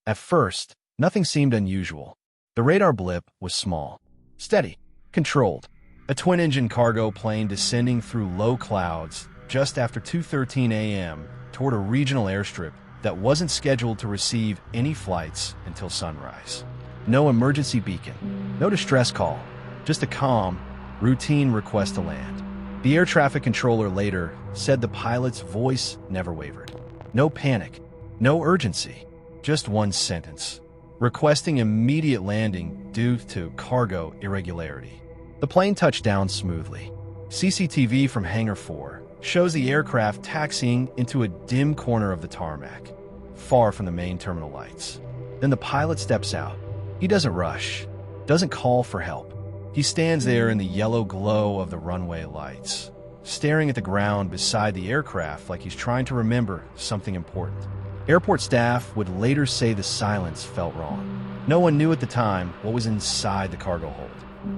At first, nothing seemed unusual. The radar blip was small, steady, controlled. A twin-engine cargo plane descending through low clouds just after 2:13 a.m. toward a regional airstrip that wasn't scheduled to receive any flights until sunrise. No emergency beacon, no distress call, just a calm, routine request to land. The air traffic controller later said the pilot's voice never wavered. No panic, no urgency, just one sentence, requesting immediate landing due to cargo irregularity. The plane touched down smoothly. CCTV from Hangar 4 shows the aircraft taxiing into a dim corner of the tarmac, far from the main terminal lights. Then the pilot steps out. He doesn't rush, doesn't call for help. He stands there in the yellow glow of the runway lights, staring at the ground beside the aircraft like he's trying to remember something important. Airport staff would later say the silence felt wrong. No one knew at the time what was inside the cargo hold.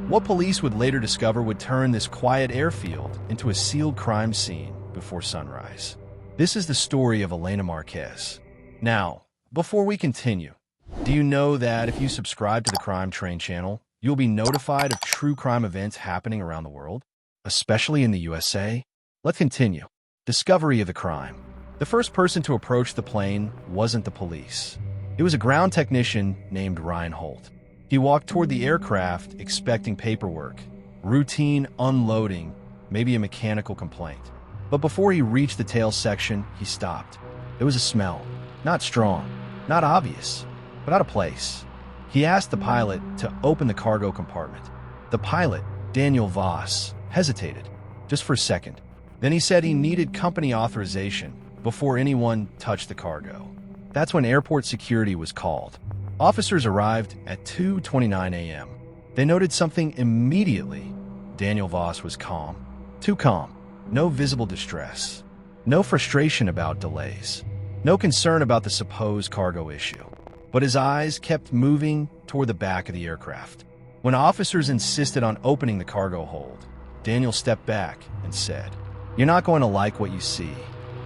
What police would later discover would turn this quiet airfield into a sealed crime scene before sunrise. This is the story of Elena Marquez. Now, before we continue, do you know that if you subscribe to the Crime Train channel, you'll be notified of true crime events happening around the world, especially in the USA? Let's continue. Discovery of the crime. The first person to approach the plane wasn't the police. It was a ground technician named Ryan Holt. He walked toward the aircraft expecting paperwork, routine unloading, maybe a mechanical complaint. But before he reached the tail section, he stopped. There was a smell. Not strong, not obvious, but out of place. He asked the pilot to open the cargo compartment. The pilot, Daniel Voss, hesitated, just for a second. Then he said he needed company authorization before anyone touched the cargo. That's when airport security was called. Officers arrived at 2:29 a.m. They noted something immediately. Daniel Voss was calm. Too calm. No visible distress. No frustration about delays. No concern about the supposed cargo issue. But his eyes kept moving toward the back of the aircraft. When officers insisted on opening the cargo hold, Daniel stepped back and said, "You're not going to like what you see."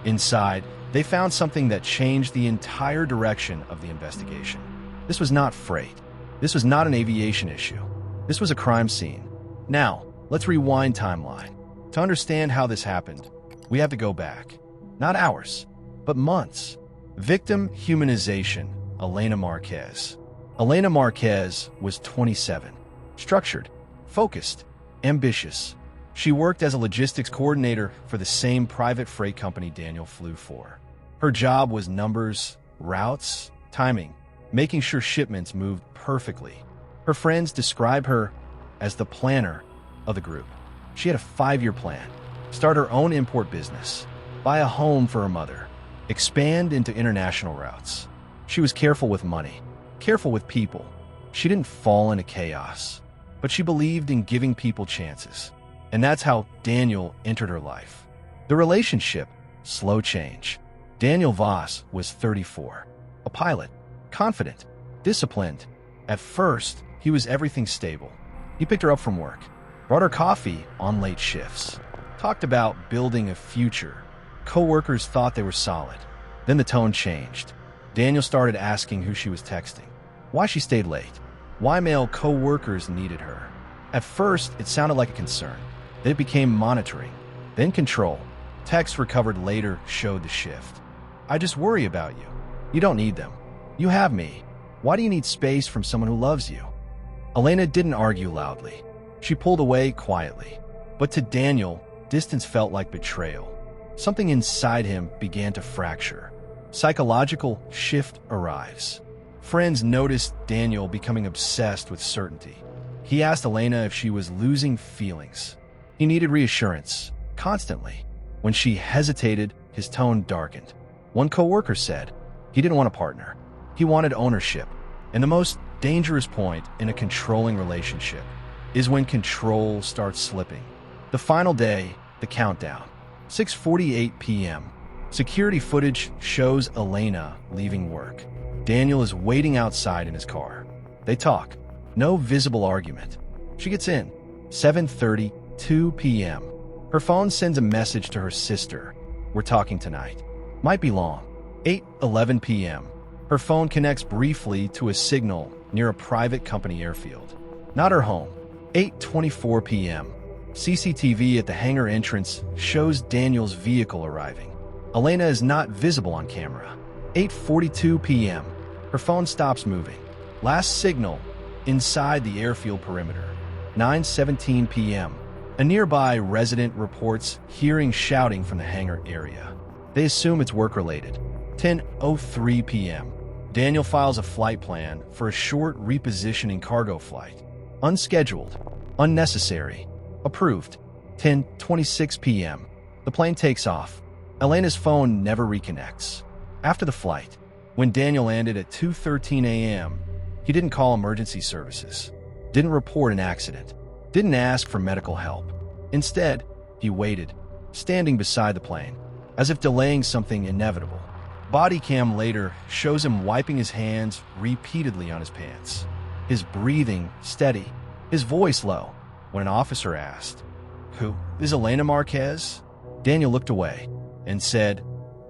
Inside, they found something that changed the entire direction of the investigation. This was not freight. This was not an aviation issue. This was a crime scene. Now, let's rewind timeline. To understand how this happened, we have to go back. Not hours, but months. Victim humanization, Elena Marquez. Elena Marquez was 27, structured, focused, ambitious. She worked as a logistics coordinator for the same private freight company Daniel flew for. Her job was numbers, routes, timing, making sure shipments moved perfectly. Her friends describe her as the planner of the group. She had a 5-year plan: start her own import business, buy a home for her mother, expand into international routes. She was careful with money, careful with people. She didn't fall into chaos, but she believed in giving people chances. And that's how Daniel entered her life. The relationship, slow change. Daniel Voss was 34, a pilot, confident, disciplined. At first, he was everything stable. He picked her up from work, brought her coffee on late shifts, talked about building a future. Co-workers thought they were solid. Then the tone changed. Daniel started asking who she was texting, why she stayed late, why male co-workers needed her. At first, it sounded like a concern. Then it became monitoring, then control. Texts recovered later showed the shift. "I just worry about you. You don't need them. You have me. Why do you need space from someone who loves you?" Elena didn't argue loudly. She pulled away quietly. But to Daniel, distance felt like betrayal. Something inside him began to fracture. Psychological shift arrives. Friends noticed Daniel becoming obsessed with certainty. He asked Elena if she was losing feelings. He needed reassurance, constantly. When she hesitated, his tone darkened. One coworker said he didn't want a partner. He wanted ownership. And the most dangerous point in a controlling relationship is when control starts slipping. The final day, the countdown. 6:48 p.m. Security footage shows Elena leaving work. Daniel is waiting outside in his car. They talk. No visible argument. She gets in. 7:32 p.m. Her phone sends a message to her sister. "We're talking tonight. Might be long." 8:11 p.m. Her phone connects briefly to a signal near a private company airfield. Not her home. 8:24 p.m. CCTV at the hangar entrance shows Daniel's vehicle arriving. Elena is not visible on camera. 8:42 p.m. Her phone stops moving. Last signal inside the airfield perimeter. 9:17 p.m. A nearby resident reports hearing shouting from the hangar area. They assume it's work-related. 10:03 p.m. Daniel files a flight plan for a short repositioning cargo flight. Unscheduled. Unnecessary. Approved. 10:26 p.m. The plane takes off. Elena's phone never reconnects. After the flight, when Daniel landed at 2:13 a.m., he didn't call emergency services, didn't report an accident, didn't ask for medical help. Instead, he waited, standing beside the plane, as if delaying something inevitable. Body cam later shows him wiping his hands repeatedly on his pants, his breathing steady, his voice low. When an officer asked, "Who is Elena Marquez?" Daniel looked away and said,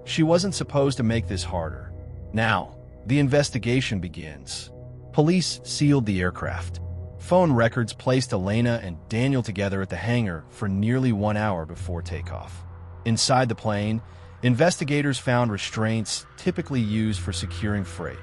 "She wasn't supposed to make this harder." Now, the investigation begins. Police sealed the aircraft. Phone records placed Elena and Daniel together at the hangar for nearly 1 hour before takeoff. Inside the plane, investigators found restraints typically used for securing freight,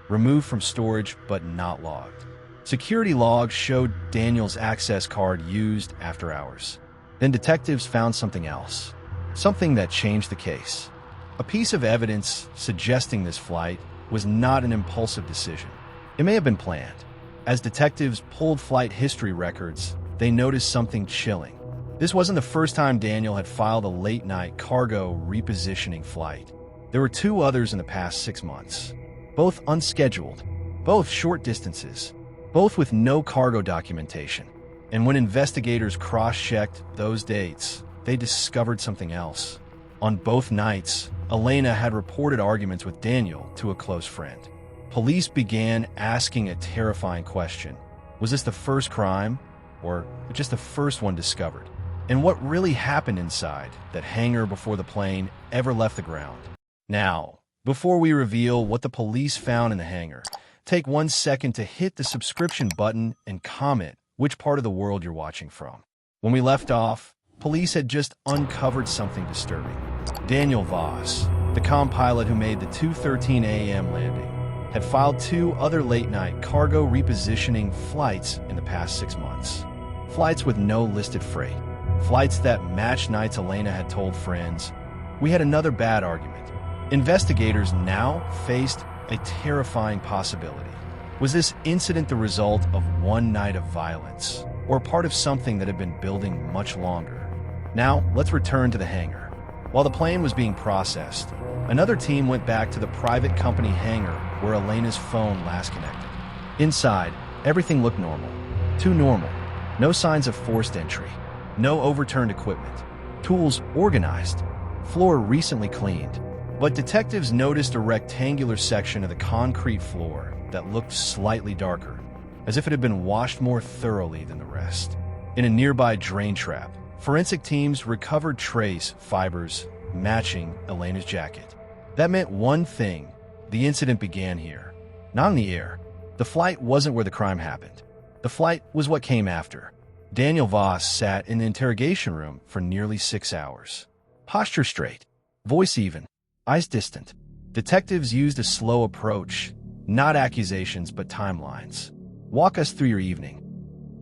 removed from storage but not logged. Security logs showed Daniel's access card used after hours. Then detectives found something else, something that changed the case. A piece of evidence suggesting this flight was not an impulsive decision. It may have been planned. As detectives pulled flight history records, they noticed something chilling. This wasn't the first time Daniel had filed a late-night cargo repositioning flight. There were 2 others in the past 6 months, both unscheduled, both short distances, both with no cargo documentation. And when investigators cross-checked those dates, they discovered something else. On both nights, Elena had reported arguments with Daniel to a close friend. Police began asking a terrifying question. Was this the first crime, or just the first one discovered? And what really happened inside that hangar before the plane ever left the ground? Now, before we reveal what the police found in the hangar, take 1 second to hit the subscription button and comment which part of the world you're watching from. When we left off, police had just uncovered something disturbing. Daniel Voss, the comm pilot who made the 2:13 a.m. landing, had filed 2 other late-night cargo repositioning flights in the past 6 months. Flights with no listed freight. Flights that matched nights Elena had told friends, "We had another bad argument." Investigators now faced a terrifying possibility. Was this incident the result of one night of violence, or part of something that had been building much longer? Now, let's return to the hangar. While the plane was being processed, another team went back to the private company hangar where Elena's phone last connected. Inside, everything looked normal. Too normal. No signs of forced entry. No overturned equipment. Tools organized. Floor recently cleaned. But detectives noticed a rectangular section of the concrete floor that looked slightly darker, as if it had been washed more thoroughly than the rest. In a nearby drain trap, forensic teams recovered trace fibers matching Elena's jacket. That meant one thing: the incident began here, not in the air. The flight wasn't where the crime happened. The flight was what came after. Daniel Voss sat in the interrogation room for nearly 6 hours. Posture straight, voice even, eyes distant. Detectives used a slow approach, not accusations but timelines. Walk us through your evening.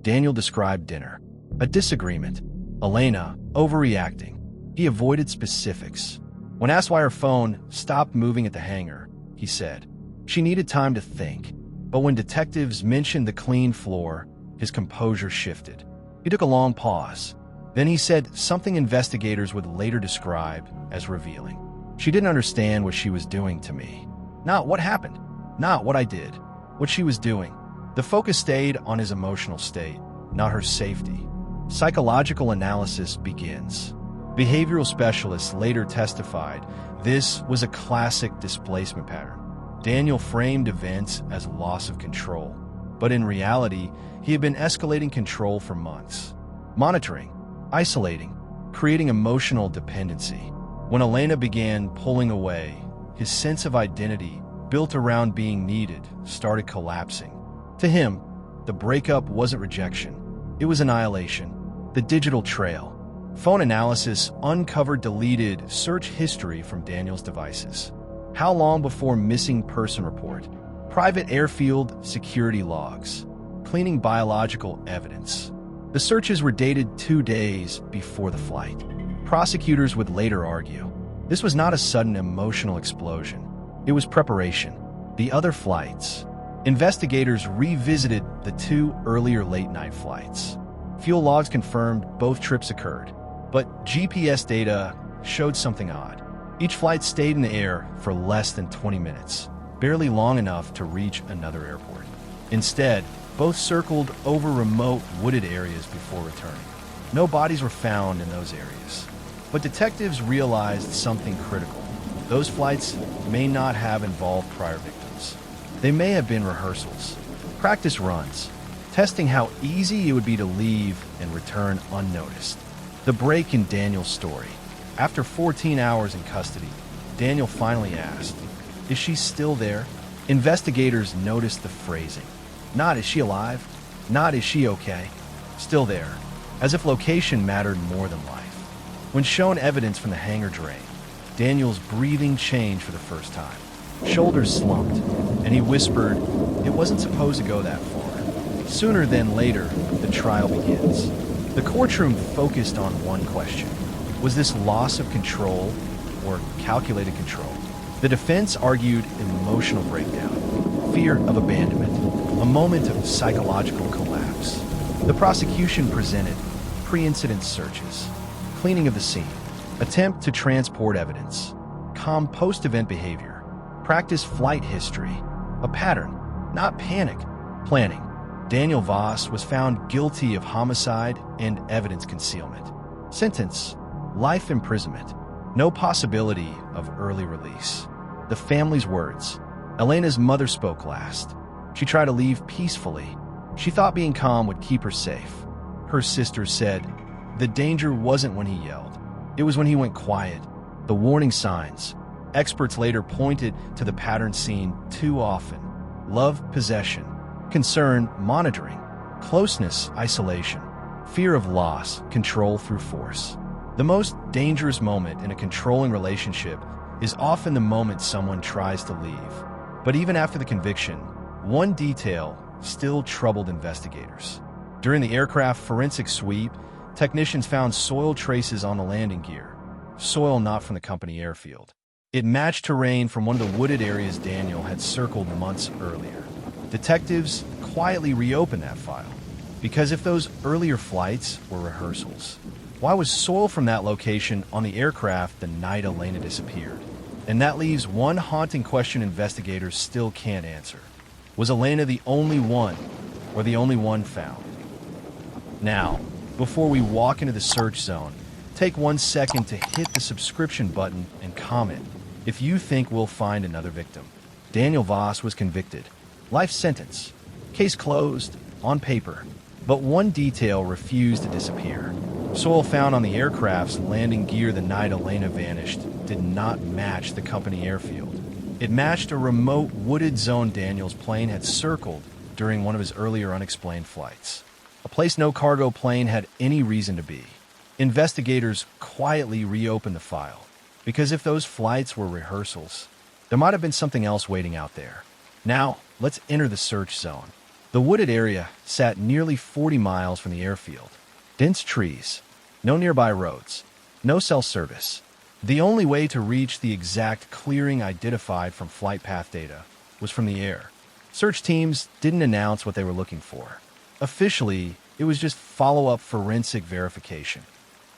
Daniel described dinner. A disagreement. Elena, overreacting. He avoided specifics. When asked why her phone stopped moving at the hangar, he said she needed time to think. But when detectives mentioned the clean floor, his composure shifted. He took a long pause. Then he said something investigators would later describe as revealing. She didn't understand what she was doing to me. Not what happened. Not what I did. What she was doing. The focus stayed on his emotional state, not her safety. Psychological analysis begins. Behavioral specialists later testified this was a classic displacement pattern. Daniel framed events as loss of control, but in reality, he had been escalating control for months. Monitoring, isolating, creating emotional dependency. When Elena began pulling away, his sense of identity built around being needed, started collapsing. To him, the breakup wasn't rejection. It was annihilation. The digital trail. Phone analysis uncovered deleted search history from Daniel's devices. How long before missing person report? Private airfield security logs. Cleaning biological evidence. The searches were dated 2 days before the flight. Prosecutors would later argue this was not a sudden emotional explosion. It was preparation. The other flights. Investigators revisited the 2 earlier late-night flights. Fuel logs confirmed both trips occurred, but GPS data showed something odd. Each flight stayed in the air for less than 20 minutes, barely long enough to reach another airport. Instead, both circled over remote wooded areas before returning. No bodies were found in those areas. But detectives realized something critical. Those flights may not have involved prior victims. They may have been rehearsals, practice runs, testing how easy it would be to leave and return unnoticed. The break in Daniel's story. After 14 hours in custody, Daniel finally asked, "Is she still there?" Investigators noticed the phrasing. Not "is she alive?" Not "is she okay?" Still there, as if location mattered more than life. When shown evidence from the hangar drain, Daniel's breathing changed for the first time. Shoulders slumped, and he whispered, "It wasn't supposed to go that far." Sooner than later, the trial begins. The courtroom focused on one question. Was this loss of control or calculated control? The defense argued emotional breakdown, fear of abandonment, a moment of psychological collapse. The prosecution presented pre-incident searches, cleaning of the scene, attempt to transport evidence, calm post-event behavior, practice flight history, a pattern, not panic, planning. Daniel Voss was found guilty of homicide and evidence concealment. Sentence: life imprisonment. No possibility of early release. The family's words. Elena's mother spoke last. She tried to leave peacefully. She thought being calm would keep her safe. Her sister said, "The danger wasn't when he yelled. It was when he went quiet." The warning signs. Experts later pointed to the pattern seen too often. Love, possession. Concern, monitoring. Closeness, isolation. Fear of loss, control through force. The most dangerous moment in a controlling relationship is often the moment someone tries to leave. But even after the conviction, one detail still troubled investigators. During the aircraft forensic sweep, technicians found soil traces on the landing gear. Soil not from the company airfield. It matched terrain from one of the wooded areas Daniel had circled months earlier. Detectives quietly reopened that file, because if those earlier flights were rehearsals, why was soil from that location on the aircraft the night Elena disappeared? And that leaves one haunting question investigators still can't answer. Was Elena the only one, or the only one found? Now, before we walk into the search zone, take 1 second to hit the subscription button and comment if you think we'll find another victim. Daniel Voss was convicted. Life sentence. Case closed, on paper. But one detail refused to disappear. Soil found on the aircraft's landing gear the night Elena vanished did not match the company airfield. It matched a remote wooded zone Daniel's plane had circled during one of his earlier unexplained flights. A place no cargo plane had any reason to be. Investigators quietly reopened the file, because if those flights were rehearsals, there might have been something else waiting out there. Now, let's enter the search zone. The wooded area sat nearly 40 miles from the airfield. Dense trees, no nearby roads, no cell service. The only way to reach the exact clearing identified from flight path data was from the air. Search teams didn't announce what they were looking for. Officially, it was just follow-up forensic verification.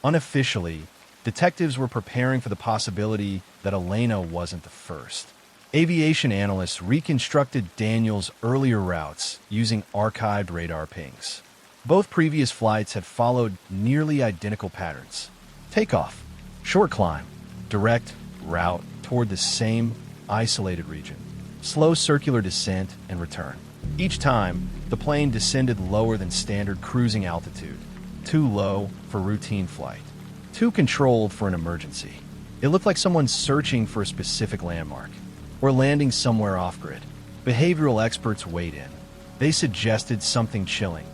Unofficially, detectives were preparing for the possibility that Elena wasn't the first. Aviation analysts reconstructed Daniel's earlier routes using archived radar pings. Both previous flights had followed nearly identical patterns. Takeoff, short climb, direct route toward the same isolated region. Slow circular descent and return. Each time, the plane descended lower than standard cruising altitude. Too low for routine flight. Too controlled for an emergency. It looked like someone searching for a specific landmark. or landing somewhere off-grid. Behavioral experts weighed in. They suggested something chilling.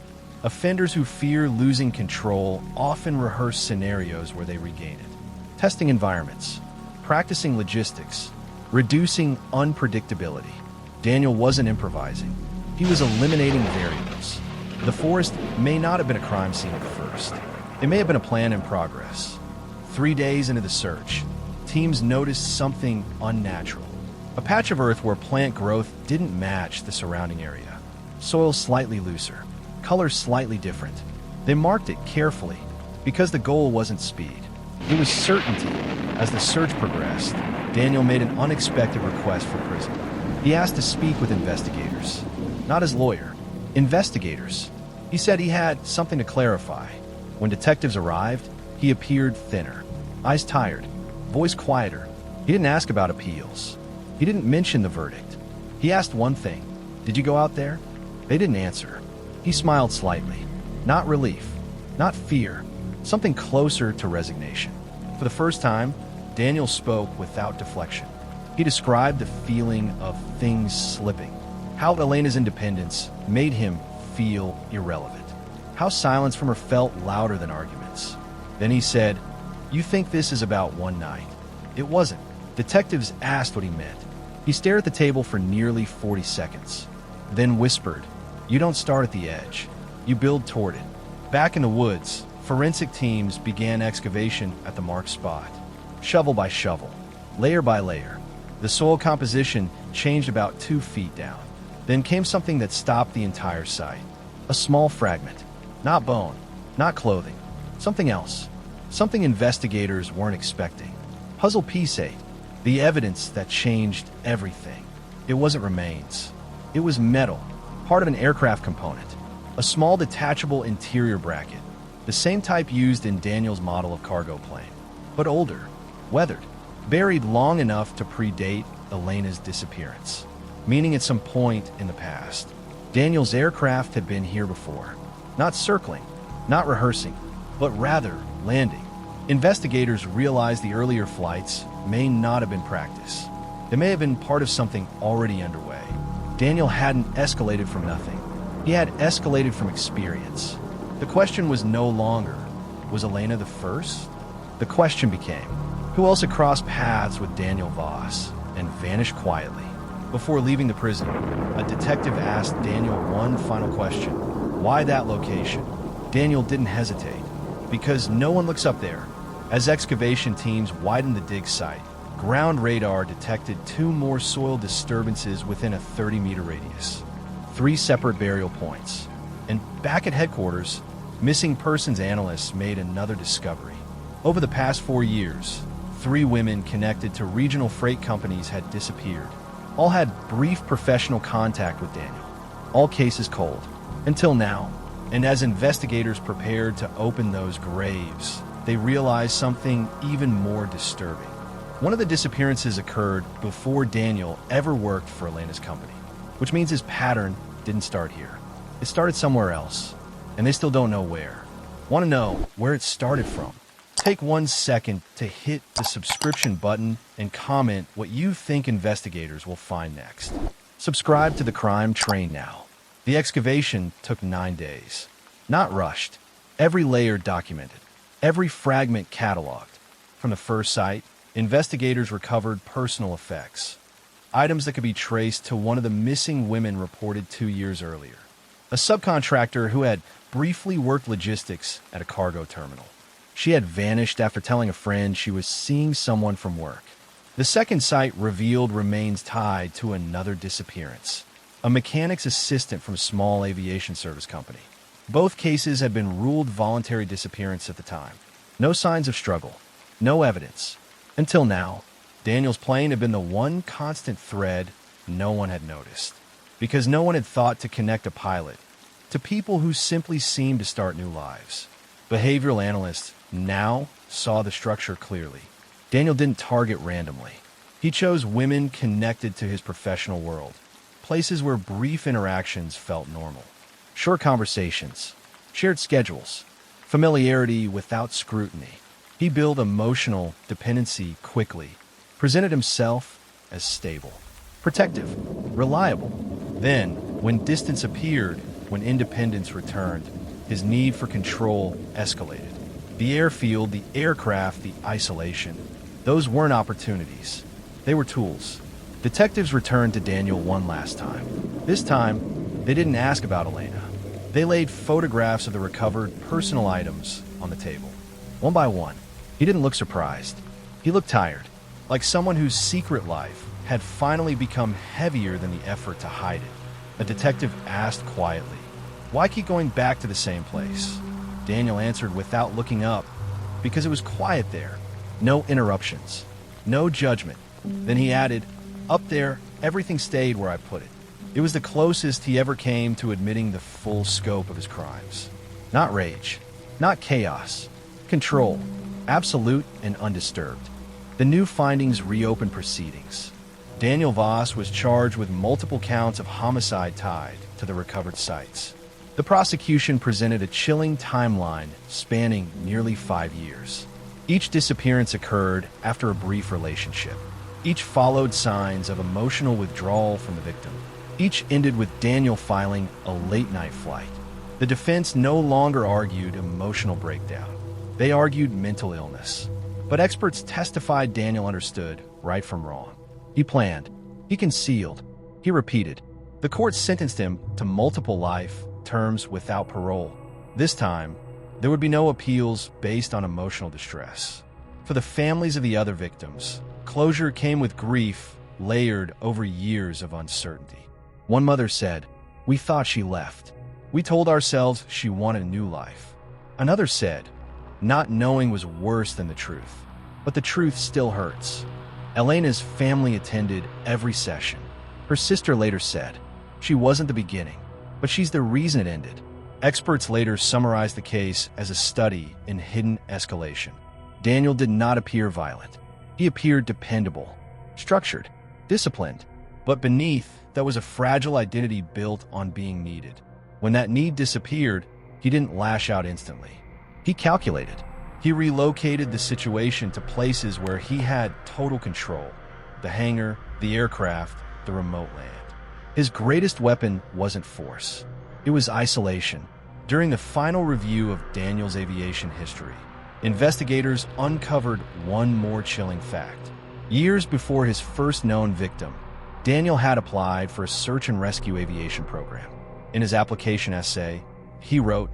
Offenders who fear losing control often rehearse scenarios where they regain it. Testing environments, practicing logistics, reducing unpredictability. Daniel wasn't improvising. He was eliminating variables. The forest may not have been a crime scene at first. It may have been a plan in progress. 3 days into the search, teams noticed something unnatural. A patch of earth where plant growth didn't match the surrounding area. Soil slightly looser, colors slightly different. They marked it carefully because the goal wasn't speed. It was certainty. As the search progressed, Daniel made an unexpected request for prison. He asked to speak with investigators. Not his lawyer. Investigators. He said he had something to clarify. When detectives arrived, he appeared thinner. Eyes tired. Voice quieter. He didn't ask about appeals. He didn't mention the verdict. He asked one thing. Did you go out there? They didn't answer. He smiled slightly. Not relief. Not fear. Something closer to resignation. For the first time, Daniel spoke without deflection. He described the feeling of things slipping. How Elena's independence made him feel irrelevant. How silence from her felt louder than arguments. Then he said, "You think this is about one night?" It wasn't. Detectives asked what he meant. He stared at the table for nearly 40 seconds. Then whispered, "You don't start at the edge. You build toward it." Back in the woods, forensic teams began excavation at the marked spot. Shovel by shovel, layer by layer. The soil composition changed about 2 feet down. Then came something that stopped the entire site. A small fragment. Not bone, not clothing. Something else. Something investigators weren't expecting. Puzzle piece 8. The evidence that changed everything. It wasn't remains. It was metal, part of an aircraft component. A small detachable interior bracket. The same type used in Daniel's model of cargo plane. But older, weathered, buried long enough to predate Elena's disappearance. Meaning at some point in the past, Daniel's aircraft had been here before. Not circling, not rehearsing, but rather landing. Investigators realized the earlier flights may not have been practice. They may have been part of something already underway. Daniel hadn't escalated from nothing. He had escalated from experience. The question was no longer, was Elena the first? The question became, who else had crossed paths with Daniel Voss and vanished quietly? Before leaving the prison, a detective asked Daniel one final question. Why that location? Daniel didn't hesitate. Because no one looks up there. As excavation teams widened the dig site, ground radar detected 2 more soil disturbances within a 30-meter radius. 3 separate burial points. And back at headquarters, missing persons analysts made another discovery. Over the past 4 years, 3 women connected to regional freight companies had disappeared. All had brief professional contact with Daniel. All cases cold. Until now. And as investigators prepared to open those graves, they realized something even more disturbing. One of the disappearances occurred before Daniel ever worked for Elena's company, which means his pattern didn't start here. It started somewhere else, and they still don't know where. Want to know where it started from? Take 1 second to hit the subscription button and comment what you think investigators will find next. Subscribe to the Crime Train now. The excavation took 9 days. Not rushed. Every layer documented. Every fragment cataloged. From the first site, investigators recovered personal effects. Items that could be traced to one of the missing women reported 2 years earlier. A subcontractor who had briefly worked logistics at a cargo terminal. She had vanished after telling a friend she was seeing someone from work. The second site revealed remains tied to another disappearance. A mechanic's assistant from a small aviation service company. Both cases had been ruled voluntary disappearance at the time. No signs of struggle. No evidence. Until now, Daniel's plane had been the one constant thread no one had noticed. Because no one had thought to connect a pilot to people who simply seemed to start new lives. Behavioral analysts now saw the structure clearly. Daniel didn't target randomly. He chose women connected to his professional world. Places where brief interactions felt normal. Short conversations, shared schedules, familiarity without scrutiny. He built emotional dependency quickly, presented himself as stable. protective, reliable. Then, when distance appeared, when independence returned, his need for control escalated. The airfield, the aircraft, the isolation, those weren't opportunities. They were tools. Detectives returned to Daniel one last time. This time, they didn't ask about Elena. They laid photographs of the recovered personal items on the table. One by one. He didn't look surprised. He looked tired, like someone whose secret life had finally become heavier than the effort to hide it. A detective asked quietly, "Why keep going back to the same place?" Daniel answered without looking up, "Because it was quiet there. No interruptions. No judgment." Then he added, "Up there, everything stayed where I put it." It was the closest he ever came to admitting the full scope of his crimes. Not rage, not chaos. Control, absolute and undisturbed. The new findings reopened proceedings. Daniel Voss was charged with multiple counts of homicide tied to the recovered sites. The prosecution presented a chilling timeline spanning nearly 5 years. Each disappearance occurred after a brief relationship. Each followed signs of emotional withdrawal from the victim. Each ended with Daniel filing a late-night flight. The defense no longer argued emotional breakdown. They argued mental illness. But experts testified Daniel understood right from wrong. He planned. He concealed. He repeated. The court sentenced him to multiple life terms without parole. This time, there would be no appeals based on emotional distress. For the families of the other victims, closure came with grief layered over years of uncertainty. One mother said, "We thought she left. We told ourselves she wanted a new life." Another said, "Not knowing was worse than the truth." But the truth still hurts. Elena's family attended every session. Her sister later said, "She wasn't the beginning, but she's the reason it ended." Experts later summarized the case as a study in hidden escalation. Daniel did not appear violent. He appeared dependable, structured, disciplined. But beneath, that was a fragile identity built on being needed. When that need disappeared, he didn't lash out instantly. He calculated. He relocated the situation to places where he had total control. The hangar, the aircraft, the remote land. His greatest weapon wasn't force. It was isolation. During the final review of Daniel's aviation history, investigators uncovered one more chilling fact. Years before his first known victim, Daniel had applied for a search and rescue aviation program. In his application essay, he wrote,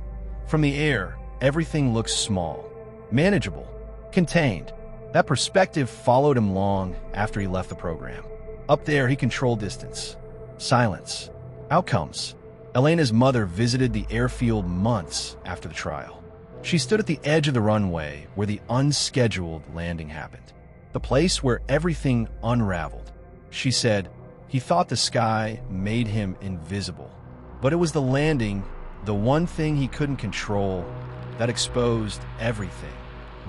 "From the air, everything looks small, manageable, contained." That perspective followed him long after he left the program. Up there, he controlled distance, silence, outcomes. Elena's mother visited the airfield months after the trial. She stood at the edge of the runway where the unscheduled landing happened, the place where everything unraveled. She said, "He thought the sky made him invisible, but it was the landing, the one thing he couldn't control, that exposed everything."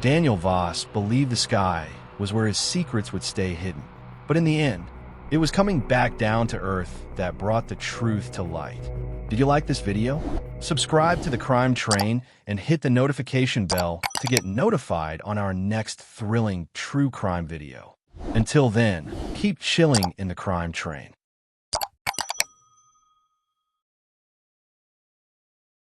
Daniel Voss believed the sky was where his secrets would stay hidden. But in the end, it was coming back down to earth that brought the truth to light. Did you like this video? Subscribe to the Crime Train and hit the notification bell to get notified on our next thrilling true crime video. Until then, keep chilling in the Crime Train.